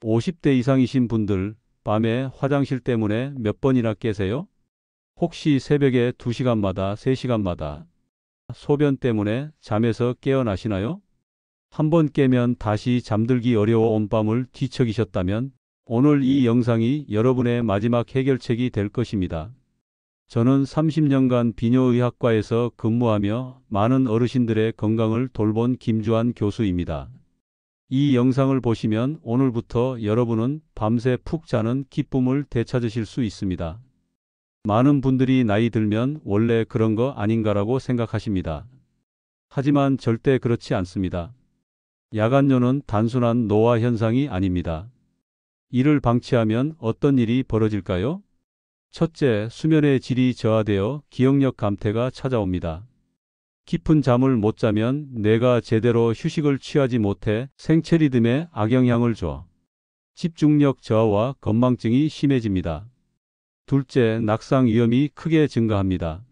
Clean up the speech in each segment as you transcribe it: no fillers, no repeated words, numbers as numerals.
50대 이상이신 분들, 밤에 화장실 때문에 몇 번이나 깨세요? 혹시 새벽에 2시간마다, 3시간마다 소변 때문에 잠에서 깨어나시나요? 한 번 깨면 다시 잠들기 어려워 온밤을 뒤척이셨다면 오늘 이 영상이 여러분의 마지막 해결책이 될 것입니다. 저는 30년간 비뇨의학과에서 근무하며 많은 어르신들의 건강을 돌본 김주환 교수입니다. 이 영상을 보시면 오늘부터 여러분은 밤새 푹 자는 기쁨을 되찾으실 수 있습니다. 많은 분들이 나이 들면 원래 그런 거 아닌가라고 생각하십니다. 하지만 절대 그렇지 않습니다. 야간뇨는 단순한 노화 현상이 아닙니다. 이를 방치하면 어떤 일이 벌어질까요? 첫째, 수면의 질이 저하되어 기억력 감퇴가 찾아옵니다. 깊은 잠을 못 자면 뇌가 제대로 휴식을 취하지 못해 생체 리듬에 악영향을 줘 집중력 저하와 건망증이 심해집니다. 둘째, 낙상 위험이 크게 증가합니다.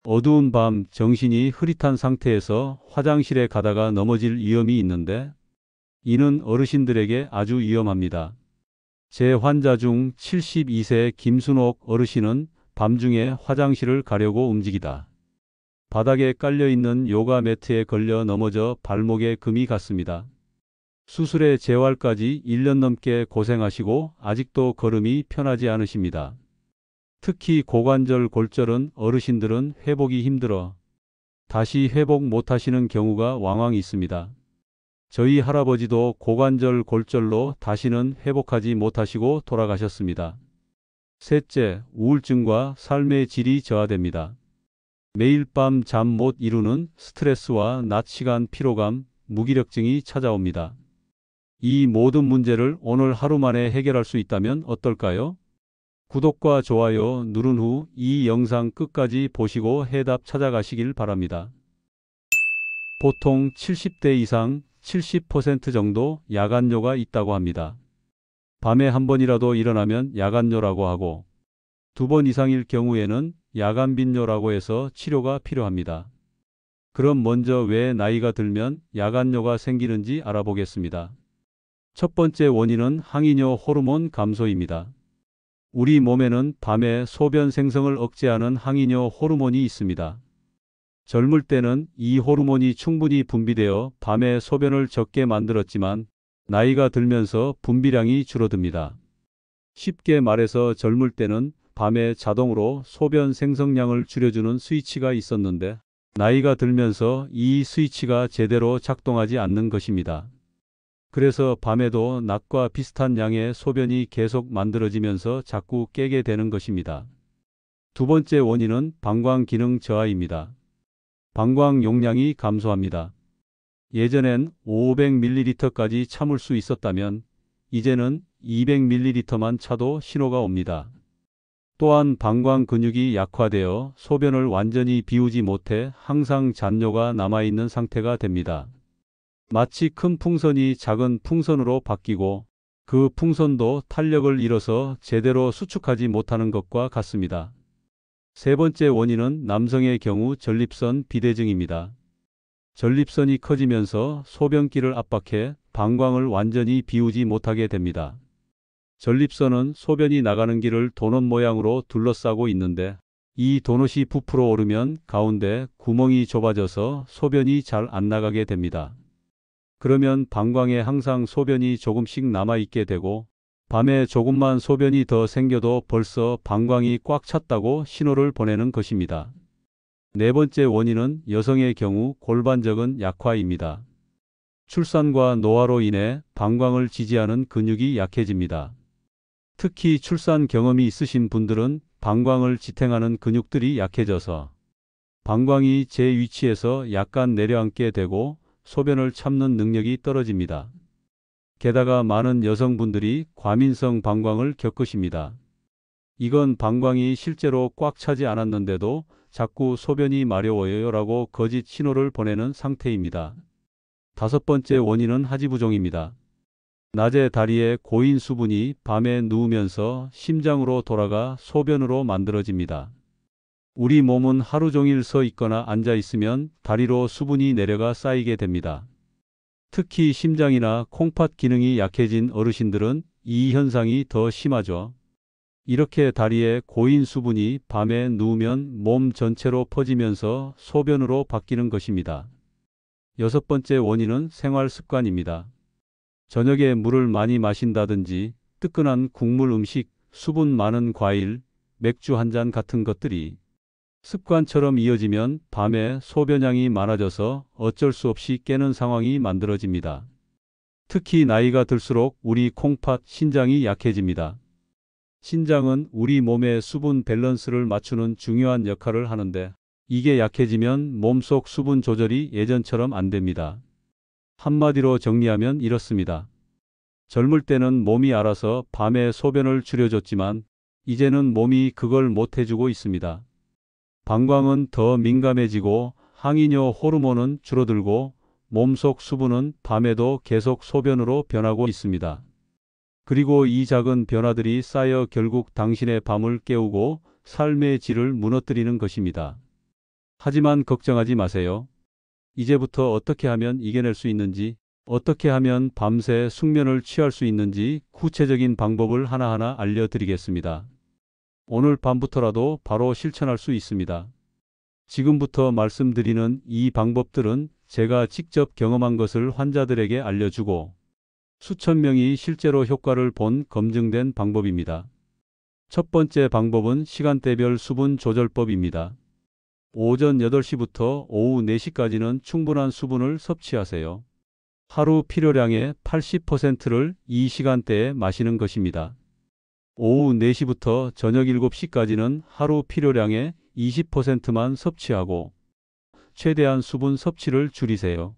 어두운 밤 정신이 흐릿한 상태에서 화장실에 가다가 넘어질 위험이 있는데 이는 어르신들에게 아주 위험합니다. 제 환자 중 72세 김순옥 어르신은 밤중에 화장실을 가려고 움직이다 바닥에 깔려있는 요가 매트에 걸려 넘어져 발목에 금이 갔습니다. 수술에 재활까지 1년 넘게 고생하시고 아직도 걸음이 편하지 않으십니다. 특히 고관절 골절은 어르신들은 회복이 힘들어 다시 회복 못하시는 경우가 왕왕 있습니다. 저희 할아버지도 고관절 골절로 다시는 회복하지 못하시고 돌아가셨습니다. 셋째, 우울증과 삶의 질이 저하됩니다. 매일 밤 잠 못 이루는 스트레스와 낮 시간 피로감, 무기력증이 찾아옵니다. 이 모든 문제를 오늘 하루 만에 해결할 수 있다면 어떨까요? 구독과 좋아요 누른 후 이 영상 끝까지 보시고 해답 찾아가시길 바랍니다. 보통 70대 이상 70% 정도 야간뇨가 있다고 합니다. 밤에 한 번이라도 일어나면 야간뇨라고 하고 2번 이상일 경우에는 야간빈뇨라고 해서 치료가 필요합니다. 그럼 먼저 왜 나이가 들면 야간뇨가 생기는지 알아보겠습니다. 첫 번째 원인은 항이뇨 호르몬 감소입니다. 우리 몸에는 밤에 소변 생성을 억제하는 항이뇨 호르몬이 있습니다. 젊을 때는 이 호르몬이 충분히 분비되어 밤에 소변을 적게 만들었지만 나이가 들면서 분비량이 줄어듭니다. 쉽게 말해서 젊을 때는 밤에 자동으로 소변 생성량을 줄여주는 스위치가 있었는데 나이가 들면서 이 스위치가 제대로 작동하지 않는 것입니다. 그래서 밤에도 낮과 비슷한 양의 소변이 계속 만들어지면서 자꾸 깨게 되는 것입니다. 두 번째 원인은 방광 기능 저하입니다. 방광 용량이 감소합니다. 예전엔 500ml까지 참을 수 있었다면 이제는 200ml만 차도 신호가 옵니다. 또한 방광 근육이 약화되어 소변을 완전히 비우지 못해 항상 잔뇨가 남아있는 상태가 됩니다. 마치 큰 풍선이 작은 풍선으로 바뀌고 그 풍선도 탄력을 잃어서 제대로 수축하지 못하는 것과 같습니다. 세 번째 원인은 남성의 경우 전립선 비대증입니다. 전립선이 커지면서 소변기를 압박해 방광을 완전히 비우지 못하게 됩니다. 전립선은 소변이 나가는 길을 도넛 모양으로 둘러싸고 있는데 이 도넛이 부풀어 오르면 가운데 구멍이 좁아져서 소변이 잘 안 나가게 됩니다. 그러면 방광에 항상 소변이 조금씩 남아있게 되고 밤에 조금만 소변이 더 생겨도 벌써 방광이 꽉 찼다고 신호를 보내는 것입니다. 네 번째 원인은 여성의 경우 골반적인 약화입니다. 출산과 노화로 인해 방광을 지지하는 근육이 약해집니다. 특히 출산 경험이 있으신 분들은 방광을 지탱하는 근육들이 약해져서 방광이 제 위치에서 약간 내려앉게 되고 소변을 참는 능력이 떨어집니다. 게다가 많은 여성분들이 과민성 방광을 겪으십니다. 이건 방광이 실제로 꽉 차지 않았는데도 자꾸 소변이 마려워요 라고 거짓 신호를 보내는 상태입니다. 다섯 번째 원인은 하지부종입니다. 낮에 다리에 고인 수분이 밤에 누우면서 심장으로 돌아가 소변으로 만들어집니다. 우리 몸은 하루 종일 서 있거나 앉아 있으면 다리로 수분이 내려가 쌓이게 됩니다. 특히 심장이나 콩팥 기능이 약해진 어르신들은 이 현상이 더 심하죠. 이렇게 다리에 고인 수분이 밤에 누우면 몸 전체로 퍼지면서 소변으로 바뀌는 것입니다. 여섯 번째 원인은 생활 습관입니다. 저녁에 물을 많이 마신다든지 뜨끈한 국물 음식, 수분 많은 과일, 맥주 한 잔 같은 것들이 습관처럼 이어지면 밤에 소변량이 많아져서 어쩔 수 없이 깨는 상황이 만들어집니다. 특히 나이가 들수록 우리 콩팥, 신장이 약해집니다. 신장은 우리 몸의 수분 밸런스를 맞추는 중요한 역할을 하는데 이게 약해지면 몸속 수분 조절이 예전처럼 안 됩니다. 한마디로 정리하면 이렇습니다. 젊을 때는 몸이 알아서 밤에 소변을 줄여줬지만 이제는 몸이 그걸 못 해주고 있습니다. 방광은 더 민감해지고 항이뇨 호르몬은 줄어들고 몸속 수분은 밤에도 계속 소변으로 변하고 있습니다. 그리고 이 작은 변화들이 쌓여 결국 당신의 밤을 깨우고 삶의 질을 무너뜨리는 것입니다. 하지만 걱정하지 마세요. 이제부터 어떻게 하면 이겨낼 수 있는지, 어떻게 하면 밤새 숙면을 취할 수 있는지 구체적인 방법을 하나하나 알려드리겠습니다. 오늘 밤부터라도 바로 실천할 수 있습니다. 지금부터 말씀드리는 이 방법들은 제가 직접 경험한 것을 환자들에게 알려주고 수천 명이 실제로 효과를 본 검증된 방법입니다. 첫 번째 방법은 시간대별 수분 조절법입니다. 오전 8시부터 오후 4시까지는 충분한 수분을 섭취하세요. 하루 필요량의 80%를 이 시간대에 마시는 것입니다. 오후 4시부터 저녁 7시까지는 하루 필요량의 20%만 섭취하고 최대한 수분 섭취를 줄이세요.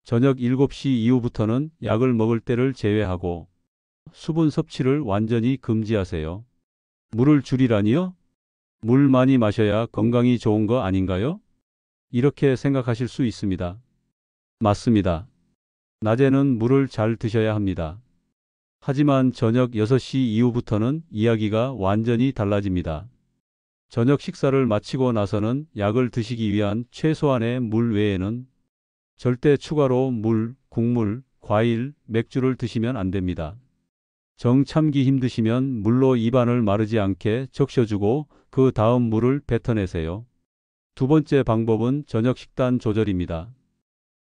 저녁 7시 이후부터는 약을 먹을 때를 제외하고 수분 섭취를 완전히 금지하세요. 물을 줄이라니요? 물 많이 마셔야 건강이 좋은 거 아닌가요? 이렇게 생각하실 수 있습니다. 맞습니다. 낮에는 물을 잘 드셔야 합니다. 하지만 저녁 6시 이후부터는 이야기가 완전히 달라집니다. 저녁 식사를 마치고 나서는 약을 드시기 위한 최소한의 물 외에는 절대 추가로 물, 국물, 과일, 맥주를 드시면 안 됩니다. 정 참기 힘드시면 물로 입안을 마르지 않게 적셔주고 그 다음 물을 뱉어내세요. 두 번째 방법은 저녁 식단 조절입니다.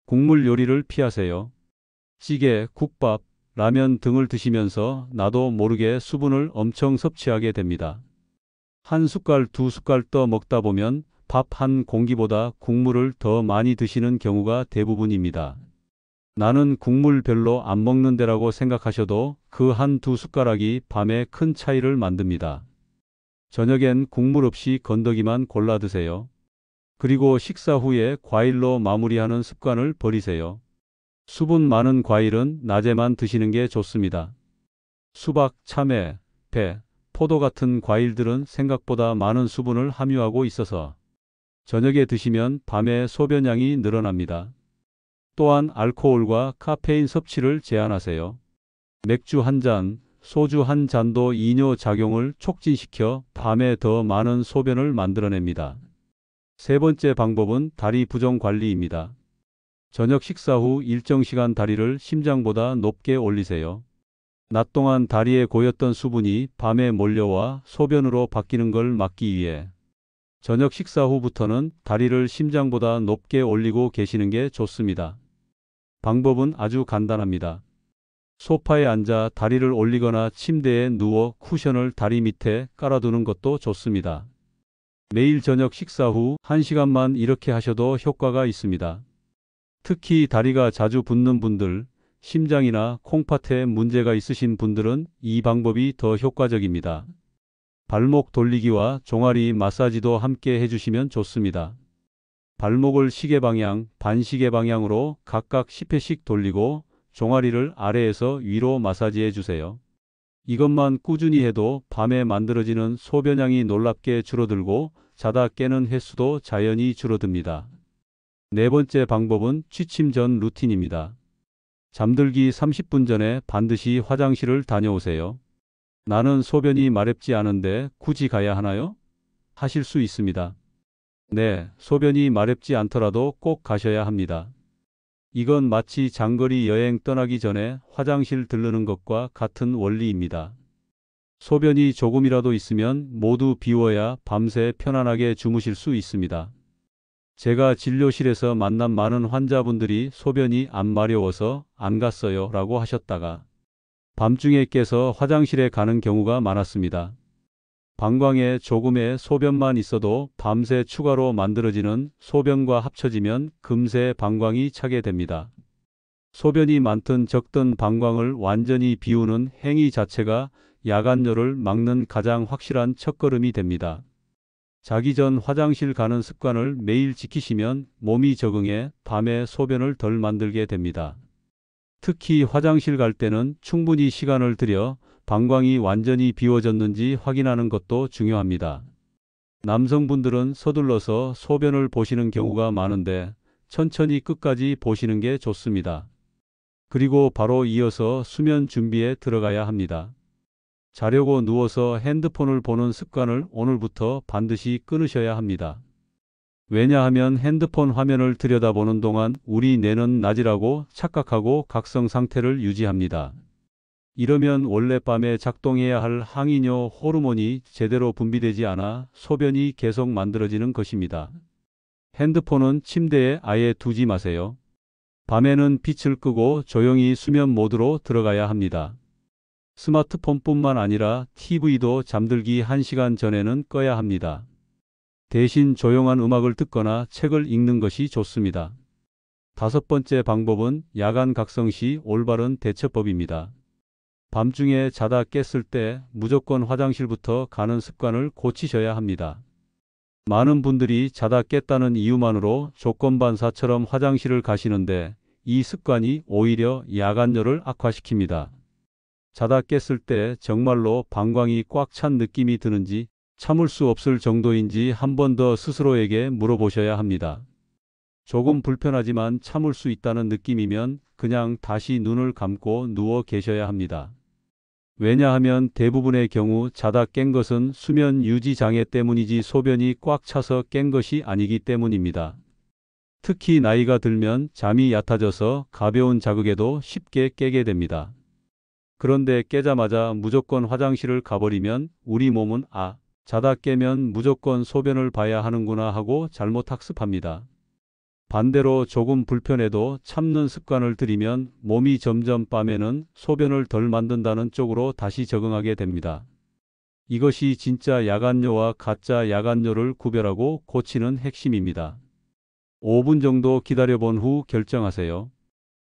국물 요리를 피하세요. 찌개, 국밥, 라면 등을 드시면서 나도 모르게 수분을 엄청 섭취하게 됩니다. 한 숟갈, 두 숟갈 떠 먹다 보면 밥 한 공기보다 국물을 더 많이 드시는 경우가 대부분입니다. 나는 국물 별로 안 먹는데라고 생각하셔도 그 한 두 숟가락이 밤에 큰 차이를 만듭니다. 저녁엔 국물 없이 건더기만 골라 드세요. 그리고 식사 후에 과일로 마무리하는 습관을 버리세요. 수분 많은 과일은 낮에만 드시는 게 좋습니다. 수박, 참외, 배, 포도 같은 과일들은 생각보다 많은 수분을 함유하고 있어서 저녁에 드시면 밤에 소변량이 늘어납니다. 또한 알코올과 카페인 섭취를 제한하세요. 맥주 한 잔, 소주 한 잔도 이뇨 작용을 촉진시켜 밤에 더 많은 소변을 만들어냅니다. 세 번째 방법은 다리 부종 관리입니다. 저녁 식사 후 일정 시간 다리를 심장보다 높게 올리세요. 낮 동안 다리에 고였던 수분이 밤에 몰려와 소변으로 바뀌는 걸 막기 위해 저녁 식사 후부터는 다리를 심장보다 높게 올리고 계시는 게 좋습니다. 방법은 아주 간단합니다. 소파에 앉아 다리를 올리거나 침대에 누워 쿠션을 다리 밑에 깔아두는 것도 좋습니다. 매일 저녁 식사 후 1시간만 이렇게 하셔도 효과가 있습니다. 특히 다리가 자주 붓는 분들, 심장이나 콩팥에 문제가 있으신 분들은 이 방법이 더 효과적입니다. 발목 돌리기와 종아리 마사지도 함께 해주시면 좋습니다. 발목을 시계 방향, 반시계 방향으로 각각 10회씩 돌리고 종아리를 아래에서 위로 마사지해 주세요. 이것만 꾸준히 해도 밤에 만들어지는 소변량이 놀랍게 줄어들고 자다 깨는 횟수도 자연히 줄어듭니다. 네 번째 방법은 취침 전 루틴입니다. 잠들기 30분 전에 반드시 화장실을 다녀오세요. 나는 소변이 마렵지 않은데 굳이 가야 하나요? 하실 수 있습니다. 네, 소변이 마렵지 않더라도 꼭 가셔야 합니다. 이건 마치 장거리 여행 떠나기 전에 화장실 들르는 것과 같은 원리입니다. 소변이 조금이라도 있으면 모두 비워야 밤새 편안하게 주무실 수 있습니다. 제가 진료실에서 만난 많은 환자분들이 소변이 안 마려워서 안 갔어요 라고 하셨다가 밤중에 깨서 화장실에 가는 경우가 많았습니다. 방광에 조금의 소변만 있어도 밤새 추가로 만들어지는 소변과 합쳐지면 금세 방광이 차게 됩니다. 소변이 많든 적든 방광을 완전히 비우는 행위 자체가 야간뇨를 막는 가장 확실한 첫걸음이 됩니다. 자기 전 화장실 가는 습관을 매일 지키시면 몸이 적응해 밤에 소변을 덜 만들게 됩니다. 특히 화장실 갈 때는 충분히 시간을 들여 방광이 완전히 비워졌는지 확인하는 것도 중요합니다. 남성분들은 서둘러서 소변을 보시는 경우가 많은데 천천히 끝까지 보시는 게 좋습니다. 그리고 바로 이어서 수면 준비에 들어가야 합니다. 자려고 누워서 핸드폰을 보는 습관을 오늘부터 반드시 끊으셔야 합니다. 왜냐하면 핸드폰 화면을 들여다보는 동안 우리 뇌는 낮이라고 착각하고 각성 상태를 유지합니다. 이러면 원래 밤에 작동해야 할 항이뇨 호르몬이 제대로 분비되지 않아 소변이 계속 만들어지는 것입니다. 핸드폰은 침대에 아예 두지 마세요. 밤에는 빛을 끄고 조용히 수면 모드로 들어가야 합니다. 스마트폰뿐만 아니라 TV도 잠들기 1시간 전에는 꺼야 합니다. 대신 조용한 음악을 듣거나 책을 읽는 것이 좋습니다. 5번째 방법은 야간 각성 시 올바른 대처법입니다. 밤중에 자다 깼을 때 무조건 화장실부터 가는 습관을 고치셔야 합니다. 많은 분들이 자다 깼다는 이유만으로 조건반사처럼 화장실을 가시는데 이 습관이 오히려 야간뇨를 악화시킵니다. 자다 깼을 때 정말로 방광이 꽉 찬 느낌이 드는지 참을 수 없을 정도인지 한 번 더 스스로에게 물어보셔야 합니다. 조금 불편하지만 참을 수 있다는 느낌이면 그냥 다시 눈을 감고 누워 계셔야 합니다. 왜냐하면 대부분의 경우 자다 깬 것은 수면 유지 장애 때문이지 소변이 꽉 차서 깬 것이 아니기 때문입니다. 특히 나이가 들면 잠이 얕아져서 가벼운 자극에도 쉽게 깨게 됩니다. 그런데 깨자마자 무조건 화장실을 가버리면 우리 몸은 자다 깨면 무조건 소변을 봐야 하는구나 하고 잘못 학습합니다. 반대로 조금 불편해도 참는 습관을 들이면 몸이 점점 밤에는 소변을 덜 만든다는 쪽으로 다시 적응하게 됩니다. 이것이 진짜 야간뇨와 가짜 야간뇨를 구별하고 고치는 핵심입니다. 5분 정도 기다려본 후 결정하세요.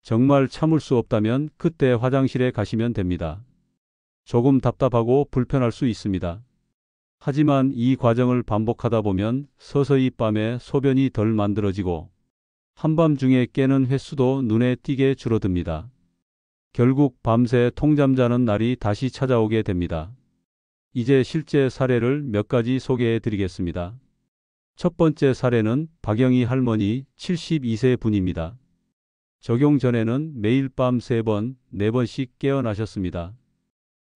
정말 참을 수 없다면 그때 화장실에 가시면 됩니다. 조금 답답하고 불편할 수 있습니다. 하지만 이 과정을 반복하다 보면 서서히 밤에 소변이 덜 만들어지고 한밤중에 깨는 횟수도 눈에 띄게 줄어듭니다. 결국 밤새 통잠 자는 날이 다시 찾아오게 됩니다. 이제 실제 사례를 몇 가지 소개해 드리겠습니다. 첫 번째 사례는 박영희 할머니 72세 분입니다. 적용 전에는 매일 밤 3번, 4번씩 깨어나셨습니다.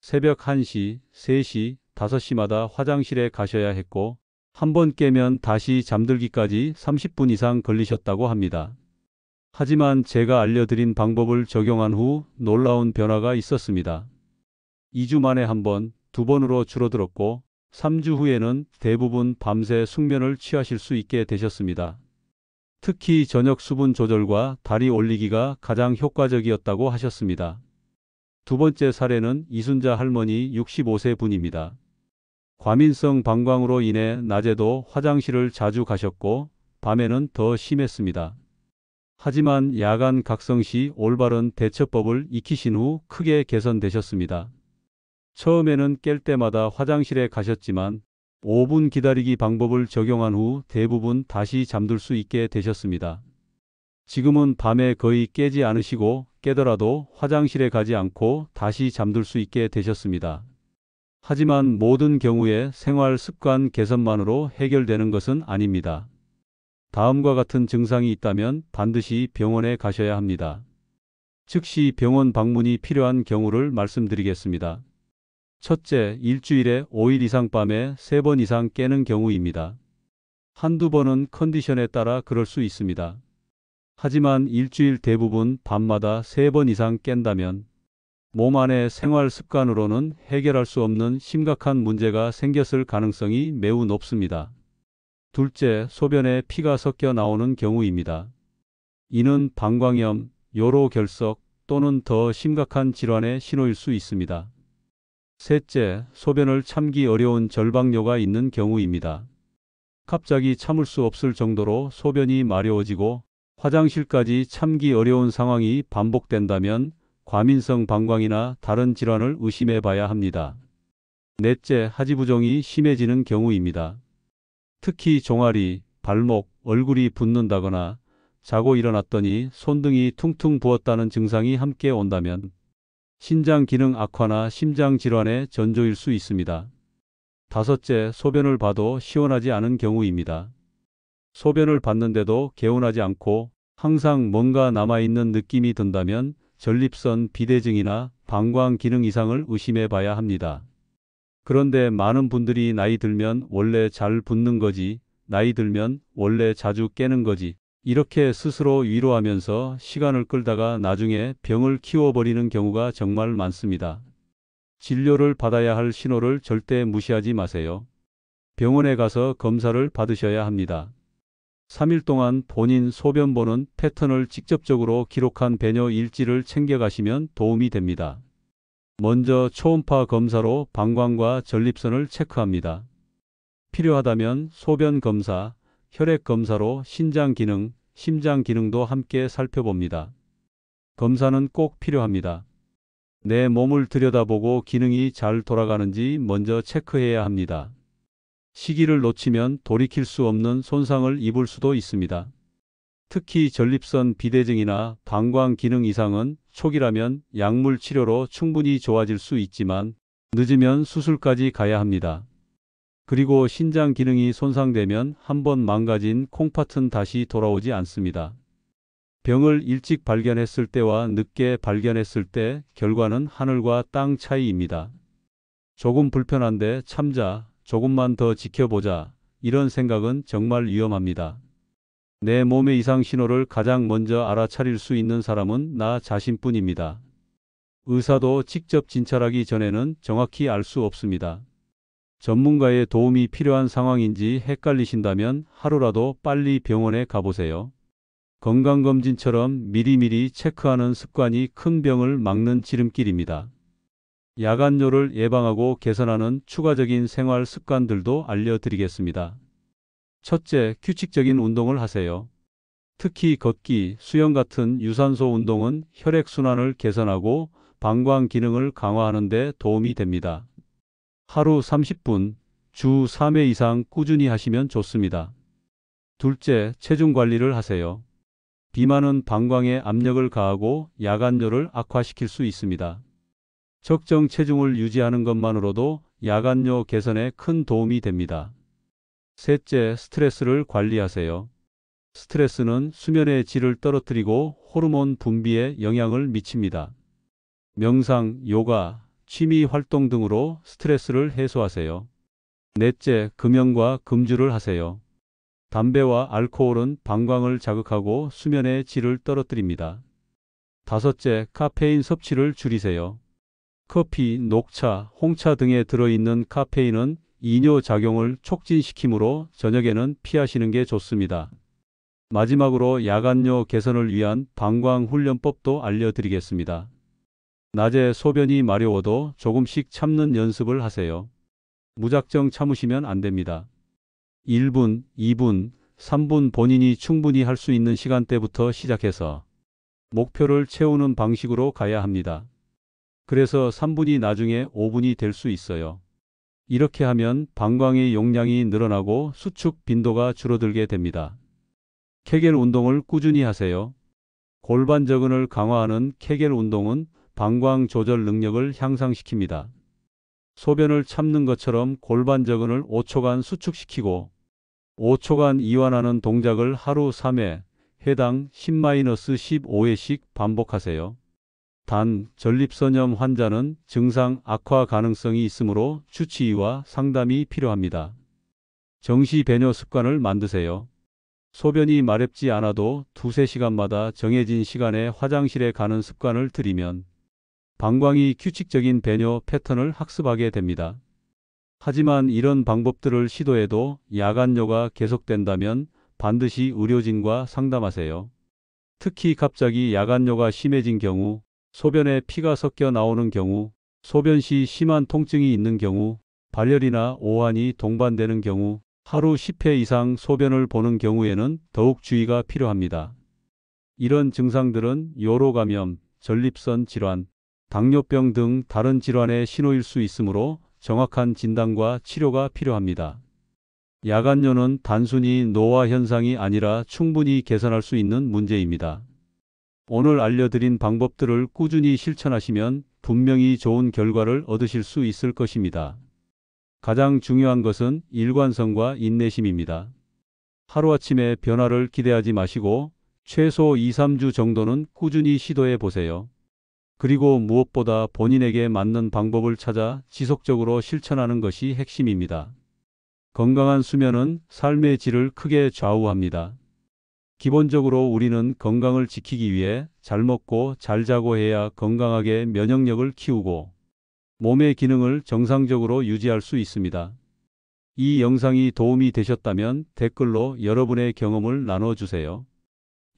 새벽 1시, 3시, 5시마다 화장실에 가셔야 했고 한 번 깨면 다시 잠들기까지 30분 이상 걸리셨다고 합니다. 하지만 제가 알려드린 방법을 적용한 후 놀라운 변화가 있었습니다. 2주 만에 1번, 2번으로 줄어들었고 3주 후에는 대부분 밤새 숙면을 취하실 수 있게 되셨습니다. 특히 저녁 수분 조절과 다리 올리기가 가장 효과적이었다고 하셨습니다. 두 번째 사례는 이순자 할머니 65세 분입니다. 과민성 방광으로 인해 낮에도 화장실을 자주 가셨고 밤에는 더 심했습니다. 하지만 야간 각성 시 올바른 대처법을 익히신 후 크게 개선되셨습니다. 처음에는 깰 때마다 화장실에 가셨지만 5분 기다리기 방법을 적용한 후 대부분 다시 잠들 수 있게 되셨습니다. 지금은 밤에 거의 깨지 않으시고 깨더라도 화장실에 가지 않고 다시 잠들 수 있게 되셨습니다. 하지만 모든 경우에 생활 습관 개선만으로 해결되는 것은 아닙니다. 다음과 같은 증상이 있다면 반드시 병원에 가셔야 합니다. 즉시 병원 방문이 필요한 경우를 말씀드리겠습니다. 첫째, 일주일에 5일 이상 밤에 3번 이상 깨는 경우입니다. 한두 번은 컨디션에 따라 그럴 수 있습니다. 하지만 일주일 대부분 밤마다 3번 이상 깬다면 몸 안의 생활 습관으로는 해결할 수 없는 심각한 문제가 생겼을 가능성이 매우 높습니다. 둘째, 소변에 피가 섞여 나오는 경우입니다. 이는 방광염, 요로결석 또는 더 심각한 질환의 신호일 수 있습니다. 셋째, 소변을 참기 어려운 절박뇨가 있는 경우입니다. 갑자기 참을 수 없을 정도로 소변이 마려워지고 화장실까지 참기 어려운 상황이 반복된다면 과민성 방광이나 다른 질환을 의심해 봐야 합니다. 넷째, 하지부종이 심해지는 경우입니다. 특히 종아리, 발목, 얼굴이 붓는다거나 자고 일어났더니 손등이 퉁퉁 부었다는 증상이 함께 온다면 신장 기능 악화나 심장 질환의 전조일 수 있습니다. 다섯째, 소변을 봐도 시원하지 않은 경우입니다. 소변을 봤는데도 개운하지 않고 항상 뭔가 남아있는 느낌이 든다면 전립선 비대증이나 방광 기능 이상을 의심해 봐야 합니다. 그런데 많은 분들이 나이 들면 원래 잘 붓는 거지, 나이 들면 원래 자주 깨는 거지, 이렇게 스스로 위로하면서 시간을 끌다가 나중에 병을 키워버리는 경우가 정말 많습니다. 진료를 받아야 할 신호를 절대 무시하지 마세요. 병원에 가서 검사를 받으셔야 합니다. 3일 동안 본인 소변 보는 패턴을 직접적으로 기록한 배뇨 일지를 챙겨가시면 도움이 됩니다. 먼저 초음파 검사로 방광과 전립선을 체크합니다. 필요하다면 소변 검사, 혈액 검사로 신장 기능, 심장 기능도 함께 살펴봅니다. 검사는 꼭 필요합니다. 내 몸을 들여다보고 기능이 잘 돌아가는지 먼저 체크해야 합니다. 시기를 놓치면 돌이킬 수 없는 손상을 입을 수도 있습니다. 특히 전립선 비대증이나 방광 기능 이상은 초기라면 약물 치료로 충분히 좋아질 수 있지만 늦으면 수술까지 가야 합니다. 그리고 신장 기능이 손상되면 한번 망가진 콩팥은 다시 돌아오지 않습니다. 병을 일찍 발견했을 때와 늦게 발견했을 때 결과는 하늘과 땅 차이입니다. 조금 불편한데 참자, 조금만 더 지켜보자, 이런 생각은 정말 위험합니다. 내 몸의 이상 신호를 가장 먼저 알아차릴 수 있는 사람은 나 자신뿐입니다. 의사도 직접 진찰하기 전에는 정확히 알 수 없습니다. 전문가의 도움이 필요한 상황인지 헷갈리신다면 하루라도 빨리 병원에 가보세요. 건강검진처럼 미리미리 체크하는 습관이 큰 병을 막는 지름길입니다. 야간뇨를 예방하고 개선하는 추가적인 생활 습관들도 알려드리겠습니다. 첫째, 규칙적인 운동을 하세요. 특히 걷기, 수영 같은 유산소 운동은 혈액순환을 개선하고 방광 기능을 강화하는 데 도움이 됩니다. 하루 30분, 주 3회 이상 꾸준히 하시면 좋습니다. 둘째, 체중 관리를 하세요. 비만은 방광에 압력을 가하고 야간뇨를 악화시킬 수 있습니다. 적정 체중을 유지하는 것만으로도 야간뇨 개선에 큰 도움이 됩니다. 셋째, 스트레스를 관리하세요. 스트레스는 수면의 질을 떨어뜨리고 호르몬 분비에 영향을 미칩니다. 명상, 요가, 취미 활동 등으로 스트레스를 해소하세요. 넷째, 금연과 금주를 하세요. 담배와 알코올은 방광을 자극하고 수면의 질을 떨어뜨립니다. 다섯째, 카페인 섭취를 줄이세요. 커피, 녹차, 홍차 등에 들어있는 카페인은 이뇨 작용을 촉진시키므로 저녁에는 피하시는 게 좋습니다. 마지막으로 야간뇨 개선을 위한 방광 훈련법도 알려드리겠습니다. 낮에 소변이 마려워도 조금씩 참는 연습을 하세요. 무작정 참으시면 안 됩니다. 1분, 2분, 3분 본인이 충분히 할 수 있는 시간대부터 시작해서 목표를 채우는 방식으로 가야 합니다. 그래서 3분이 나중에 5분이 될 수 있어요. 이렇게 하면 방광의 용량이 늘어나고 수축 빈도가 줄어들게 됩니다. 케겔 운동을 꾸준히 하세요. 골반저근을 강화하는 케겔 운동은 방광 조절 능력을 향상시킵니다. 소변을 참는 것처럼 골반저근을 5초간 수축시키고 5초간 이완하는 동작을 하루 3회, 회당 10-15회씩 반복하세요. 단, 전립선염 환자는 증상 악화 가능성이 있으므로 주치의와 상담이 필요합니다. 정시 배뇨 습관을 만드세요. 소변이 마렵지 않아도 두세 시간마다 정해진 시간에 화장실에 가는 습관을 들이면 방광이 규칙적인 배뇨 패턴을 학습하게 됩니다. 하지만 이런 방법들을 시도해도 야간뇨가 계속된다면 반드시 의료진과 상담하세요. 특히 갑자기 야간뇨가 심해진 경우, 소변에 피가 섞여 나오는 경우, 소변 시 심한 통증이 있는 경우, 발열이나 오한이 동반되는 경우, 하루 10회 이상 소변을 보는 경우에는 더욱 주의가 필요합니다. 이런 증상들은 요로 감염, 전립선 질환, 당뇨병 등 다른 질환의 신호일 수 있으므로 정확한 진단과 치료가 필요합니다. 야간뇨는 단순히 노화 현상이 아니라 충분히 개선할 수 있는 문제입니다. 오늘 알려드린 방법들을 꾸준히 실천하시면 분명히 좋은 결과를 얻으실 수 있을 것입니다. 가장 중요한 것은 일관성과 인내심입니다. 하루아침에 변화를 기대하지 마시고 최소 2-3주 정도는 꾸준히 시도해 보세요. 그리고 무엇보다 본인에게 맞는 방법을 찾아 지속적으로 실천하는 것이 핵심입니다. 건강한 수면은 삶의 질을 크게 좌우합니다. 기본적으로 우리는 건강을 지키기 위해 잘 먹고 잘 자고 해야 건강하게 면역력을 키우고 몸의 기능을 정상적으로 유지할 수 있습니다. 이 영상이 도움이 되셨다면 댓글로 여러분의 경험을 나눠주세요.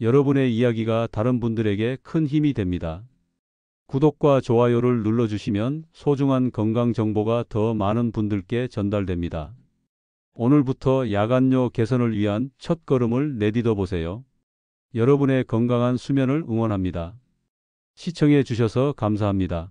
여러분의 이야기가 다른 분들에게 큰 힘이 됩니다. 구독과 좋아요를 눌러주시면 소중한 건강 정보가 더 많은 분들께 전달됩니다. 오늘부터 야간뇨 개선을 위한 첫걸음을 내딛어 보세요. 여러분의 건강한 수면을 응원합니다. 시청해 주셔서 감사합니다.